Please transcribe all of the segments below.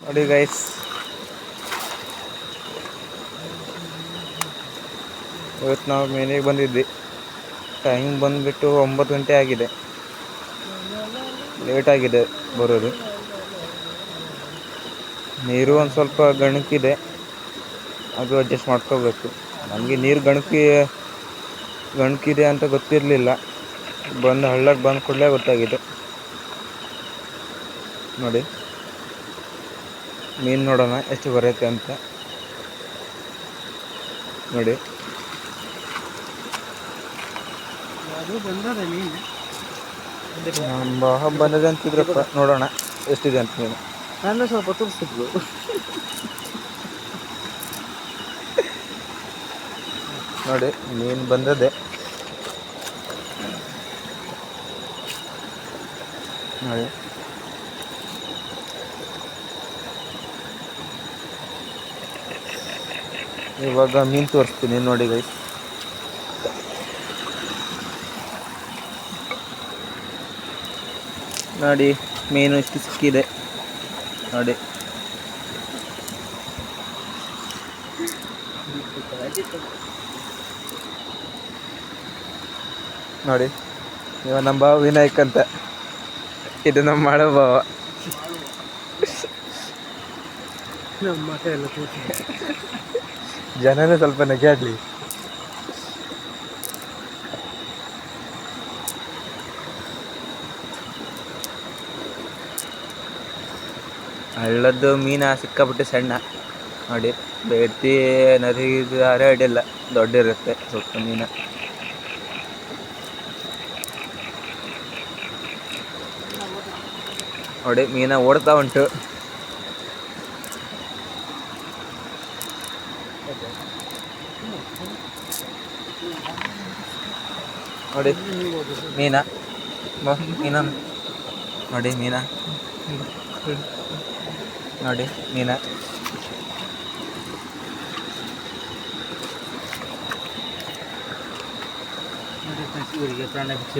ನೋಡಿ ಗೈಸ್, ಇವತ್ತು ನಾವು ಮನೆಗೆ ಬಂದಿದ್ವಿ. ಟೈಮ್ ಬಂದುಬಿಟ್ಟು 9 ಗಂಟೆ ಆಗಿದೆ. ಲೇಟಾಗಿದೆ ಬರೋದು. ನೀರು ಒಂದು ಸ್ವಲ್ಪ ಗಣಕಿದೆ, ಅದು ಅಡ್ಜಸ್ಟ್ ಮಾಡ್ಕೋಬೇಕು. ನಮಗೆ ನೀರು ಗಣಕಿದೆ ಅಂತ ಗೊತ್ತಿರಲಿಲ್ಲ. ಹಳ್ಳಕ್ಕೆ ಬಂದ ಕೂಡಲೇ ಗೊತ್ತಾಗಿದೆ. ನೋಡಿ, ಮೀನು ನೋಡೋಣ ಎಷ್ಟು ಬರುತ್ತೆ ಅಂತ. ನೋಡಿ, ಬಂದಿದೆ ಅಂತಿದ್ರಪ್ಪ. ನೋಡೋಣ ಎಷ್ಟಿದೆ ಅಂತ ಮೀನು. ನಾನು ಸ್ವಲ್ಪ ತೋರಿಸ್ತಿದ್ರು. ನೋಡಿ, ಮೀನು ಬಂದದೆ. ನೋಡಿ, ಇವಾಗ ಮೀನು ತೋರಿಸ್ತೀನಿ ನೋಡಿ ಗೈಸ್. ನೋಡಿ, ಮೀನು ಇಷ್ಟು ಸಿಕ್ಕಿದೆ ನೋಡಿ. ನೋಡಿ, ಇವ ನಮ್ಮ ಭಾವ ವಿನಾಯಕ್ ಅಂತ. ಇದು ನಮ್ಮ ಮಾಡೋ ಭಾವ. ಜನನೇ ಸ್ವಲ್ಪ ನಗಾಡ್ಲಿ. ಹಳ್ಳದ್ದು ಮೀನ ಸಿಕ್ಕಾಬಿಟ್ಟು ಸಣ್ಣ. ನೋಡಿ, ಬೇಡ್ತಿ ನದಿಗಾರೆ ಅಡ್ಡಿಲ್ಲ, ದೊಡ್ಡ ಇರುತ್ತೆ ಸ್ವಲ್ಪ ಮೀನು. ನೋಡಿ, ಮೀನ ಓಡ್ತಾ ಉಂಟು. ನೋಡಿ ಮೀನ ನೋಡಿ, ಮೀನ ನೋಡಿ, ಮೀನ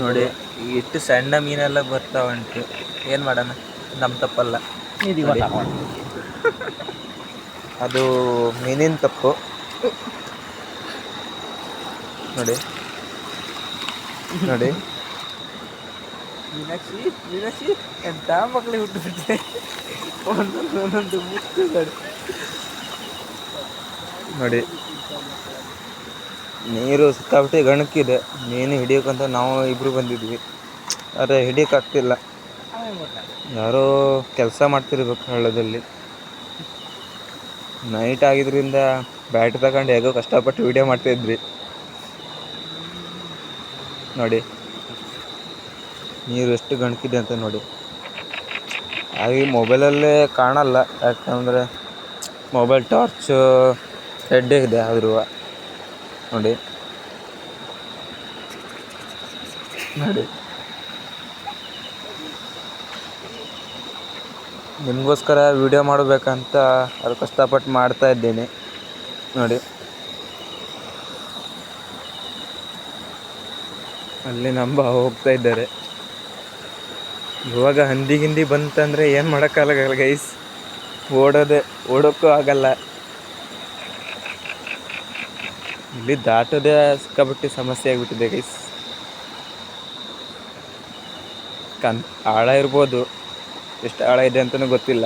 ನೋಡಿ. ಇಷ್ಟು ಸಣ್ಣ ಮೀನೆಲ್ಲ ಬರ್ತಾ ಉಂಟು. ಏನು ಮಾಡೋಣ, ನಮ್ಮ ತಪ್ಪಲ್ಲ. ಅದು ಮೀನಿನ ತಪ್ಪು. ನೋಡಿ ನೋಡಿ, ಮೀನಾಕ್ಷಿ ಎಂತ ಮಕ್ಕಳಿಗೆ ಹುಟ್ಟುಬಿಟ್ಟೆ. ಒಂದೊಂದು ಮುತ್ತುಗಳು ನೋಡಿ. ನೀರು ಸಿಕ್ಕಾಬಿಟ್ಟು ಗಣಕಿದೆ. ಮೀನು ಹಿಡಿಯೋಕ್ಕಂತ ನಾವು ಇಬ್ಬರು ಬಂದಿದ್ವಿ, ಆದರೆ ಹಿಡಿಯೋಕ್ಕಾಗ್ತಿಲ್ಲ. ಯಾರೋ ಕೆಲಸ ಮಾಡ್ತಿರ್ಬೇಕು ಹಳ್ಳದಲ್ಲಿ. ನೈಟ್ ಆಗಿದ್ರಿಂದ ಬ್ಯಾಟ್ರಿ ತಗೊಂಡು ಹೇಗೋ ಕಷ್ಟಪಟ್ಟು ವಿಡಿಯೋ ಮಾಡ್ತಾಯಿದ್ವಿ. ನೋಡಿ, ನೀರು ಎಷ್ಟು ಗಣಕಿದೆ ಅಂತ ನೋಡಿ. ಹಾಗೆ ಮೊಬೈಲಲ್ಲೇ ಕಾಣಲ್ಲ, ಯಾಕಂದರೆ ಮೊಬೈಲ್ ಟಾರ್ಚು ರೆಡ್ ಇದೆ ಆದರೂ. ನೋಡಿ ನೋಡಿ, ನಿಮಗೋಸ್ಕರ ವಿಡಿಯೋ ಮಾಡಬೇಕಂತ ಅದು ಕಷ್ಟಪಟ್ಟು ಮಾಡ್ತಾ ಇದ್ದೇನೆ. ನೋಡಿ, ಅಲ್ಲಿ ನಮ್ಮ ಹೋಗ್ತಾ ಇದ್ದಾರೆ. ಇವಾಗ ಹಂದಿ ಬಂತಂದರೆ ಏನು ಮಾಡೋಕ್ಕಾಗಲ್ಲ ಗೈಸ್. ಓಡೋಕ್ಕೂ ಆಗಲ್ಲ. ಇಲ್ಲಿ ದಾಟೋದೇ ಸಿಕ್ಕಾಬಿಟ್ಟು ಸಮಸ್ಯೆ ಆಗಿಬಿಟ್ಟಿದೆ ಗೈಸ್. ಆಳ ಇರ್ಬೋದು, ಎಷ್ಟು ಆಳ ಇದೆ ಅಂತಲೂ ಗೊತ್ತಿಲ್ಲ.